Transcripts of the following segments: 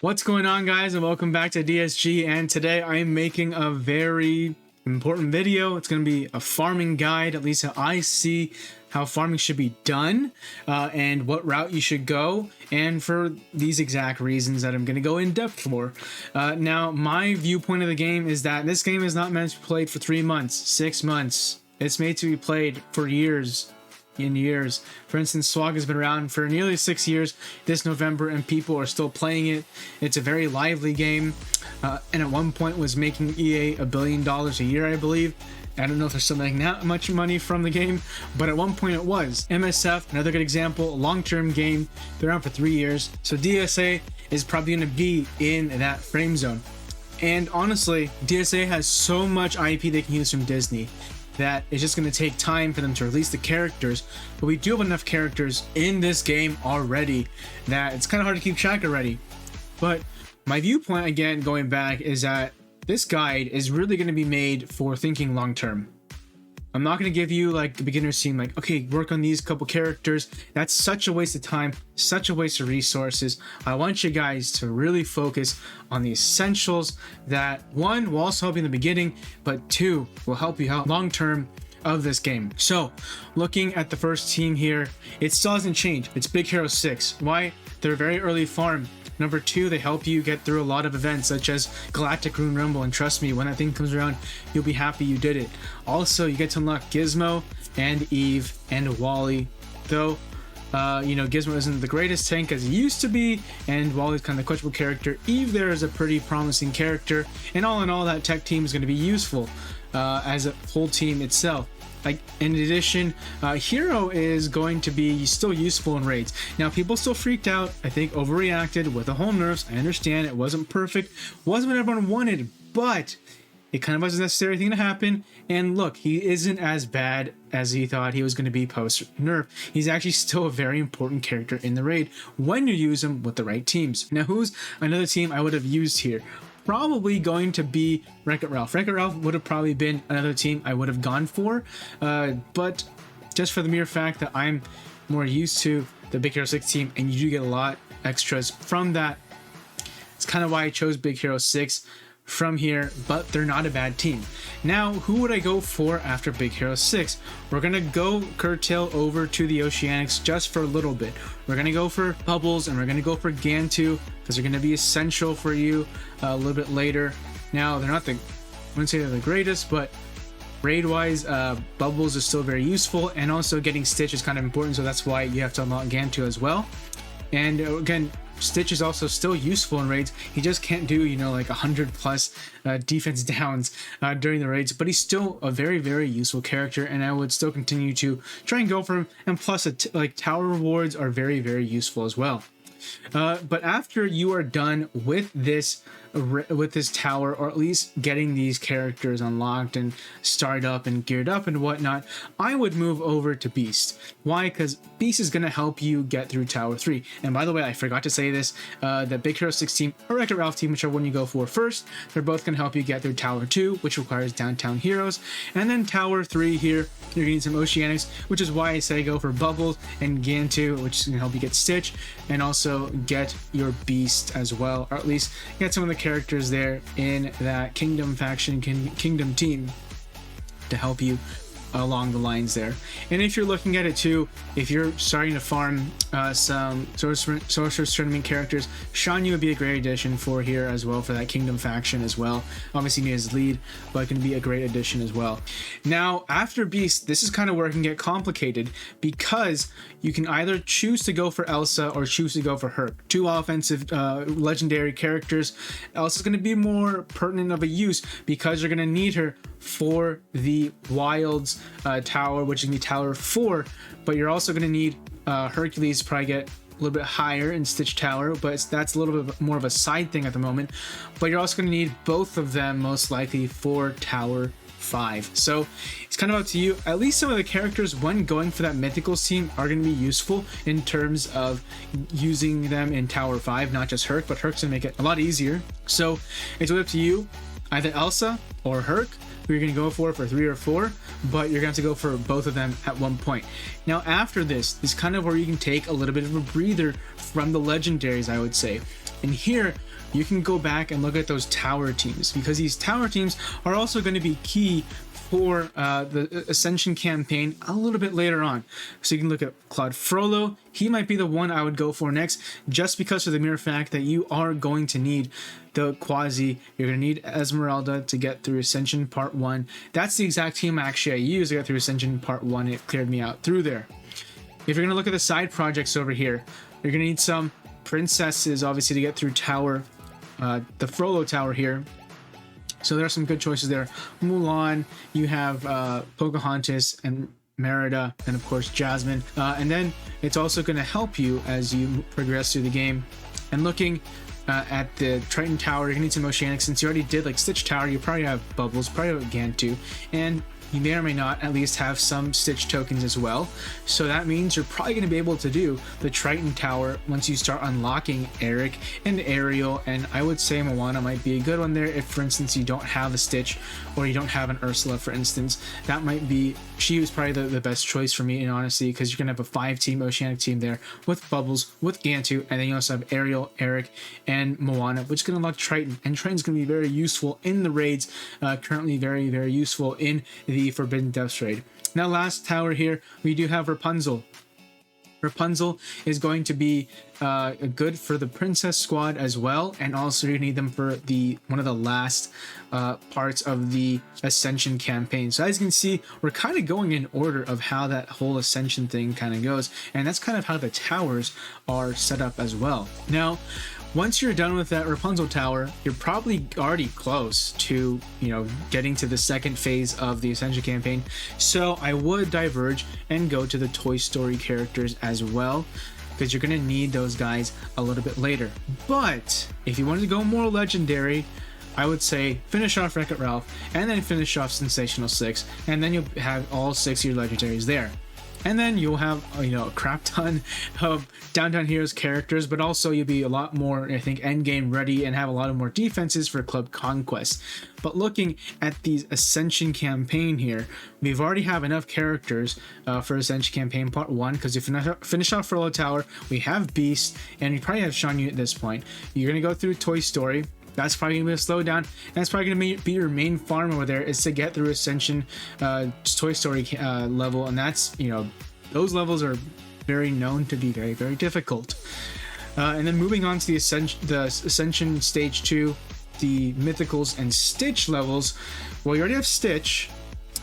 What's going on, guys, and welcome back to DSG. And today I'm making a very important video. It's going to be a farming guide, at least how I see how farming should be done, and what route you should go, and for these exact reasons that I'm going to go in depth for. Now, my viewpoint of the game is that this game is not meant to be played for 3 months, 6 months. It's made to be played for years. For instance, SWAG has been around for nearly 6 years this November, and people are still playing it. It's a very lively game, and at one point was making EA $1 billion a year, I believe. I don't know if they're still making that much money from the game, but at one point it was. MSF, another good example, long-term game. They're around for 3 years, so DSA is probably going to be in that frame zone. And honestly, DSA has so much IP they can use from Disney that it's just going to take time for them to release the characters, but we do have enough characters in this game already that it's kind of hard to keep track already. But my viewpoint, again, going back, is that this guide is really going to be made for thinking long term. I'm not going to give you like the beginner scene, like, okay, work on these couple characters. That's such a waste of time, such a waste of resources. I want you guys to really focus on the essentials that, one, will also help you in the beginning, but two, will help you out long term of this game. So, looking at the first team here, it still hasn't changed. It's Big Hero 6. Why? They're a very early farm. Number two, they help you get through a lot of events such as Galactic Rune Rumble, and trust me, when that thing comes around, you'll be happy you did it. Also, you get to unlock Gizmo and Eve and Wally, though Gizmo isn't the greatest tank as he used to be, and Wally's kind of a questionable character. Eve there is a pretty promising character, and all in all, that tech team is going to be useful as a whole team itself. In addition, Hero is going to be still useful in raids. Now, people still freaked out, I think overreacted with the whole nerfs. I understand it wasn't perfect, wasn't what everyone wanted, but it kind of was a necessary thing to happen. And look, he isn't as bad as he thought he was going to be post-nerf. He's actually still a very important character in the raid when you use him with the right teams. Now, who's another team I would have used here? Probably going to be Wreck-It Ralph. Wreck-It Ralph would have probably been another team I would have gone for, but just for the mere fact that I'm more used to the Big Hero 6 team, and you do get a lot extras from that, it's kind of why I chose Big Hero 6 from here, but they're not a bad team. Now, who would I go for after Big Hero 6? We're gonna go curtail over to the Oceanics just for a little bit. We're gonna go for Bubbles, and we're gonna go for Gantu, because they're gonna be essential for you a little bit later. Now, they're not I wouldn't say they're the greatest, but raid-wise, Bubbles is still very useful, and also getting Stitch is kind of important, so that's why you have to unlock Gantu as well. And again, Stitch is also still useful in raids. He just can't do, like 100 plus defense downs during the raids, but he's still a very, very useful character, and I would still continue to try and go for him. And plus, tower rewards are very, very useful as well. But after you are done with this tower, or at least getting these characters unlocked and started up and geared up and whatnot, I would move over to Beast. Why? Because Beast is going to help you get through Tower 3. And by the way, I forgot to say this, the Big Hero 6 team or Wreck-It Ralph team, whichever one you go for first, they're both going to help you get through Tower 2, which requires Downtown Heroes, and then Tower 3 here, you're getting some Oceanics, which is why I say go for Bubbles and Gantu, which is going to help you get Stitch, and also get your Beast as well, or at least get some of the characters there in that Kingdom faction, Kingdom team to help you along the lines there. And if you're looking at it too, if you're starting to farm some Sorcerer's Tournament characters, Shanyu would be a great addition for here as well, for that Kingdom faction as well. Obviously he is lead, but can be a great addition as well. Now, after Beast, this is kind of where it can get complicated, because you can either choose to go for Elsa or choose to go for Herc. Two offensive legendary characters. Elsa's going to be more pertinent of a use because you're going to need her for the Wilds tower, which is going to be Tower 4, but you're also going to need Hercules to probably get a little bit higher in Stitch Tower, but that's a little bit more of a side thing at the moment. But you're also going to need both of them most likely for Tower 5. So it's kind of up to you. At least some of the characters when going for that Mythicals team are going to be useful in terms of using them in Tower 5, not just Herc, but Herc's going to make it a lot easier. So it's up to you, either Elsa or Herc, who you're going to go for 3 or 4, but you're going to have to go for both of them at one point. Now after this is kind of where you can take a little bit of a breather from the legendaries, I would say. And here you can go back and look at those tower teams, because these tower teams are also going to be key for the Ascension campaign a little bit later on. So you can look at Claude Frollo. He might be the one I would go for next, just because of the mere fact that you are going to need the Quasi. You're going to need Esmeralda to get through Ascension Part 1. That's the exact team actually I used to get through Ascension Part 1. It cleared me out through there. If you're going to look at the side projects over here, you're going to need some princesses, obviously, to get through Tower, the Frollo Tower here. So there are some good choices there. Mulan, you have Pocahontas and Merida, and of course Jasmine. And then it's also going to help you as you progress through the game. And looking at the Triton Tower, you're going to need some Oceanic. Since you already did like Stitch Tower, you probably have Bubbles, probably have Gantu, and you may or may not at least have some Stitch tokens as well. So that means you're probably going to be able to do the Triton Tower once you start unlocking Eric and Ariel, and I would say Moana might be a good one there if, for instance, you don't have a Stitch or you don't have an Ursula, for instance. That might be, she was probably the best choice for me, and honestly, because you're going to have a 5-team Oceanic team there with Bubbles, with Gantu, and then you also have Ariel, Eric, and Moana, which is going to unlock Triton, and Triton's going to be very useful in the raids, currently very, very useful in the Forbidden Depths raid. Now, last tower here, we do have Rapunzel. Rapunzel is going to be good for the princess squad as well, and also you need them for one of the last parts of the Ascension campaign. So as you can see, we're kind of going in order of how that whole Ascension thing kind of goes, and that's kind of how the towers are set up as well. Now, once you're done with that Rapunzel tower, you're probably already close to, getting to the second phase of the Ascension campaign. So I would diverge and go to the Toy Story characters as well, because you're going to need those guys a little bit later. But if you wanted to go more legendary, I would say finish off Wreck-It Ralph and then finish off Sensational 6, and then you'll have all 6 of your legendaries there. And then you'll have, a crap ton of Downtown Heroes characters, but also you'll be a lot more, I think, endgame ready and have a lot of more defenses for Club Conquest. But looking at the Ascension campaign here, we've already have enough characters for Ascension campaign part 1, because if you finish off Frollo Tower, we have Beast, and you probably have Sean Yu at this point. You're going to go through Toy Story. That's probably going to be a slowdown, and that's probably going to be your main farm over there, is to get through Ascension Toy Story level, and that's, those levels are very known to be very, very difficult. And then moving on to the Ascension Stage 2, the Mythicals and Stitch levels, well, you already have Stitch,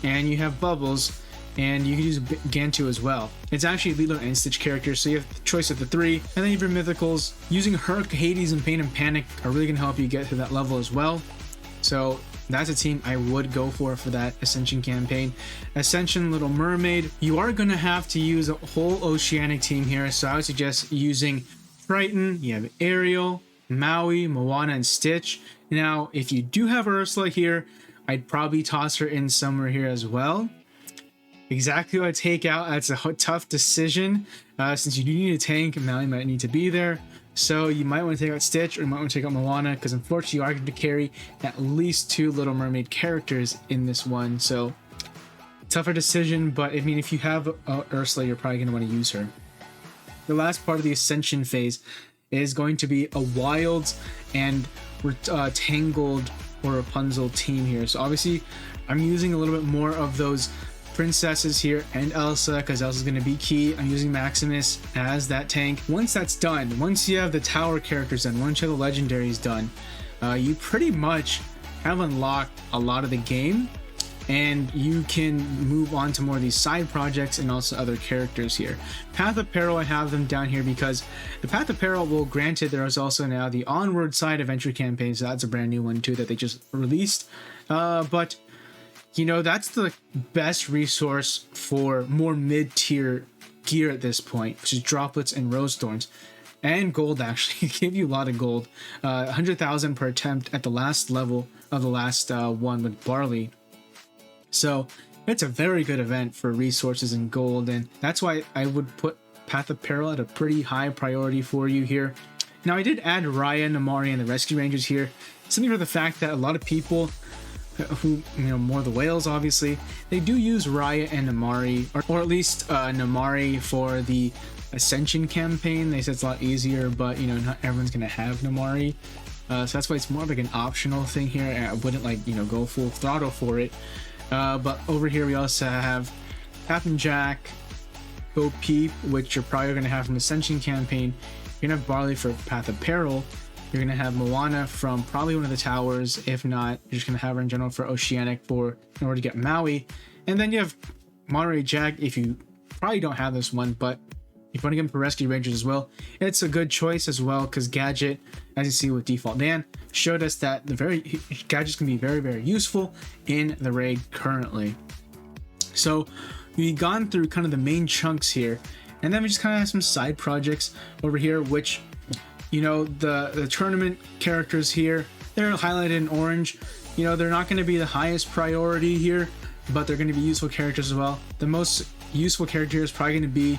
and you have Bubbles, and you can use Gantu as well. It's actually Lilo and Stitch characters, so you have the choice of the 3, and then you have your Mythicals. Using Herc, Hades, and Pain and Panic are really going to help you get to that level as well. So that's a team I would go for that Ascension campaign. Ascension Little Mermaid, you are going to have to use a whole Oceanic team here, so I would suggest using Triton. You have Ariel, Maui, Moana, and Stitch. Now, if you do have Ursula here, I'd probably toss her in somewhere here as well. Exactly what I take out, that's a tough decision. Since you do need a tank, Maui might need to be there. So you might want to take out Stitch, or you might want to take out Moana, because unfortunately you are going to carry at least 2 Little Mermaid characters in this one. So tougher decision, but I mean, if you have Ursula, you're probably going to want to use her. The last part of the Ascension phase is going to be a Wild and Tangled or Rapunzel team here. So obviously I'm using a little bit more of those princesses here and Elsa, because Elsa's going to be key. I'm using Maximus as that tank. Once that's done, once you have the tower characters done, once you have the legendaries done, you pretty much have unlocked a lot of the game, and you can move on to more of these side projects and also other characters here. Path of Peril, I have them down here because the Path of Peril, well, granted, there is also now the Onward Side Adventure campaign, so that's a brand new one too that they just released. But that's the best resource for more mid-tier gear at this point, which is droplets and rose thorns. And gold, actually. Give you a lot of gold. 100,000 per attempt at the last level of the last one with Barley. So it's a very good event for resources and gold, and that's why I would put Path of Peril at a pretty high priority for you here. Now, I did add Raya, Namari, and the Rescue Rangers here, simply for the fact that a lot of people who, more the whales, obviously, they do use Raya and Namari, or at least Namari for the Ascension Campaign. They said it's a lot easier, but you know, not everyone's gonna have Namari. So that's why it's more of like an optional thing here. I wouldn't like, you know, go full throttle for it. But over here we also have Captain Jack, Bo Peep, which you're probably going to have from Ascension Campaign. You're going to have Barley for Path of Peril. You're going to have Moana from probably one of the towers. If not, you're just going to have her in general for Oceanic in order to get Maui. And then you have Monterey Jack if you probably don't have this one, but if you want to get him for Rescue Rangers as well, it's a good choice as well, because Gadget, as you see with Default Dan, showed us that Gadgets can be very, very useful in the raid currently. So we've gone through kind of the main chunks here, and then we just kind of have some side projects over here, which, you know, the tournament characters here, they're highlighted in orange. You know, they're not going to be the highest priority here, but they're going to be useful characters as well. The most useful character is probably going to be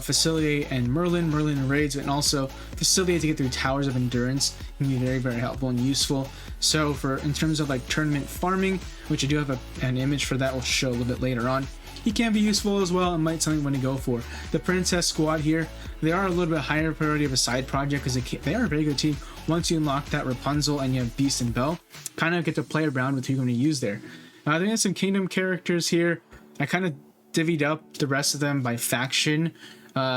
Facilitate and Merlin in raids, and also Facilitate to get through Towers of Endurance can be very, very helpful and useful. So in terms of like tournament farming, which I do have an image for that, will show a little bit later on, he can be useful as well and might something when to go for. The Princess Squad here, they are a little bit higher priority of a side project because they are a very good team. Once you unlock that Rapunzel and you have Beast and Belle, kind of get to play around with who you're going to use there. Then we have some Kingdom characters here. I kind of divvied up the rest of them by faction.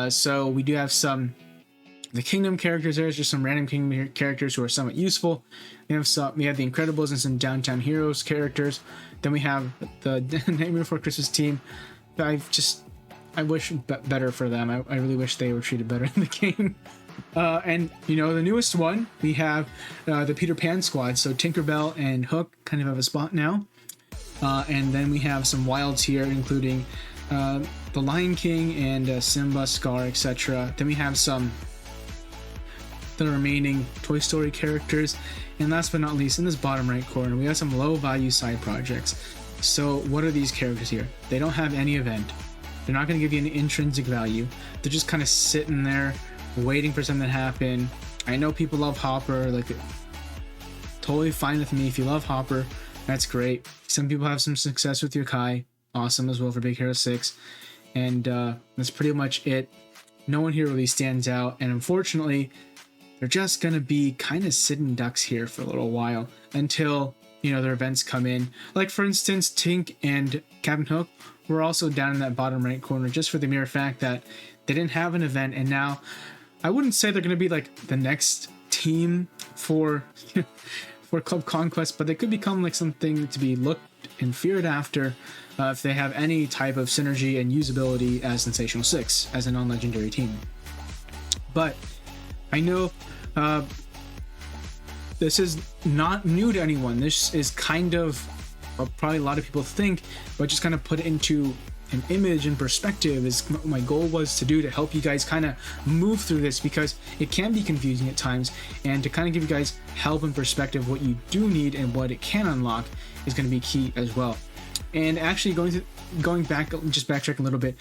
So we do have the Kingdom characters. There's just some random Kingdom characters who are somewhat useful. We have the Incredibles and some Downtown Heroes characters. Then we have the Nightmare Before Christmas team. I wish better for them. I really wish they were treated better in the game. And you know, the newest one, we have the Peter Pan squad. So Tinkerbell and Hook kind of have a spot now. And then we have some wilds here, including the Lion King and Simba, Scar, etc. Then we have the remaining Toy Story characters. And last but not least, in this bottom right corner, we have some low value side projects. So what are these characters here? They don't have any event. They're not going to give you any intrinsic value. They're just kind of sitting there waiting for something to happen. I know people love Hopper, like, totally fine with me. If you love Hopper, that's great. Some people have some success with Yokai, awesome as well for Big Hero 6. And that's pretty much it. No one here really stands out, and unfortunately, they're just gonna be kind of sitting ducks here for a little while until, you know, their events come in. Like, for instance, Tink and Captain Hook were also down in that bottom right corner just for the mere fact that they didn't have an event, and now I wouldn't say they're gonna be like the next team for Club Conquest, but they could become like something to be looked and feared after if they have any type of synergy and usability as Sensational 6 as a non-legendary team. But I know this is not new to anyone. This is kind of what probably a lot of people think, but just kind of put it into an image and perspective is what my goal was to do, to help you guys kind of move through this, because it can be confusing at times, and to kind of give you guys help and perspective what you do need and what it can unlock is going to be key as well. And actually going back, just backtrack a little bit,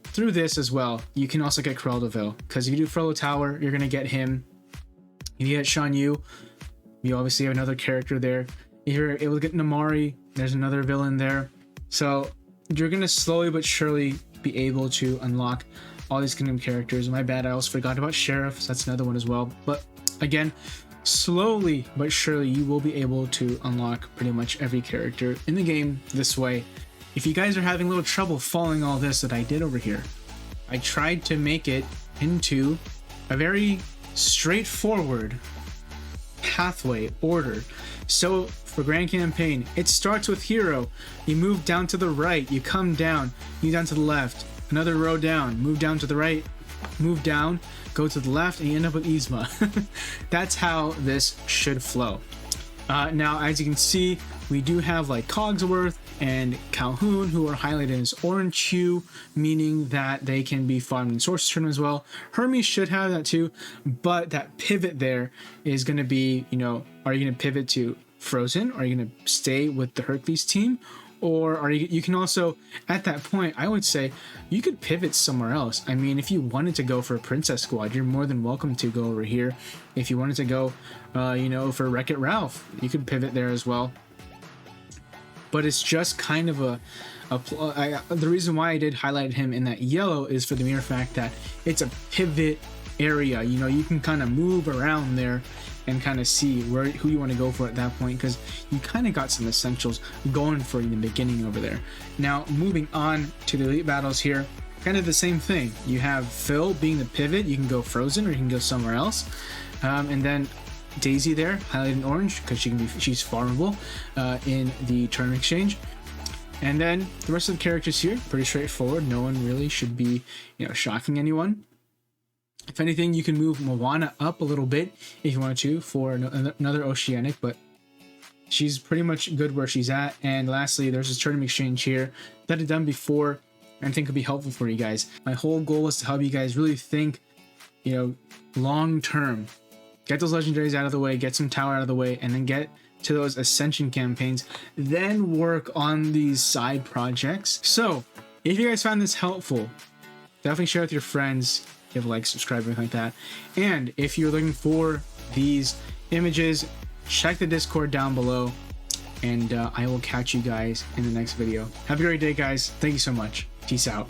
through this as well, you can also get Cruella de Vil, because if you do Frollo Tower, you're going to get him. If you get Shan Yu, you obviously have another character there. If you're able to get Namari, there's another villain there. So you're going to slowly but surely be able to unlock all these Kingdom characters. My bad, I also forgot about Sheriff, so that's another one as well. But again, slowly but surely you will be able to unlock pretty much every character in the game this way. If you guys are having a little trouble following all this that I did over here, I tried to make it into a very straightforward pathway order. So for Grand Campaign, it starts with Hero. You move down to the right, you come down, you down to the left, another row down, move down to the right, move down, go to the left, and you end up with Yzma. That's how this should flow. Now, as you can see, we do have like Cogsworth and Calhoun, who are highlighted as orange hue, meaning that they can be farmed in Sorcerer Tournament as well. Hermes should have that too, but that pivot there is going to be, you know, are you going to pivot to Frozen? Are you going to stay with the Hercules team? Or are you can also, at that point, I would say you could pivot somewhere else. I mean, if you wanted to go for a Princess Squad, you're more than welcome to go over here. If you wanted to go, you know, for Wreck-It Ralph, you could pivot there as well. but it's just kind of the reason why I did highlight him in that yellow is for the mere fact that it's a pivot area. You know, you can kind of move around there and kind of see who you want to go for at that point, because you kind of got some essentials going for you in the beginning over there. Now moving on to the elite battles here, kind of the same thing. You have Phil being the pivot. You can go frozen or you can go somewhere else, and then Daisy there highlighted in orange because she's farmable in the turn exchange. And then the rest of the characters here, pretty straightforward. No one really should be, you know, shocking anyone. If anything, you can move Moana up a little bit if you want to for another Oceanic, but she's pretty much good where she's at. And lastly, there's this tournament exchange here that I've done before and I think could be helpful for you guys. My whole goal is to help you guys really think, you know, long term. Get those legendaries out of the way, get some tower out of the way, and then get to those Ascension campaigns. Then work on these side projects. So, if you guys found this helpful, definitely share with your friends. Give a like, subscribe, anything like that. And if you're looking for these images, check the Discord down below, and I will catch you guys in the next video. Have a great day, guys. Thank you so much. Peace out.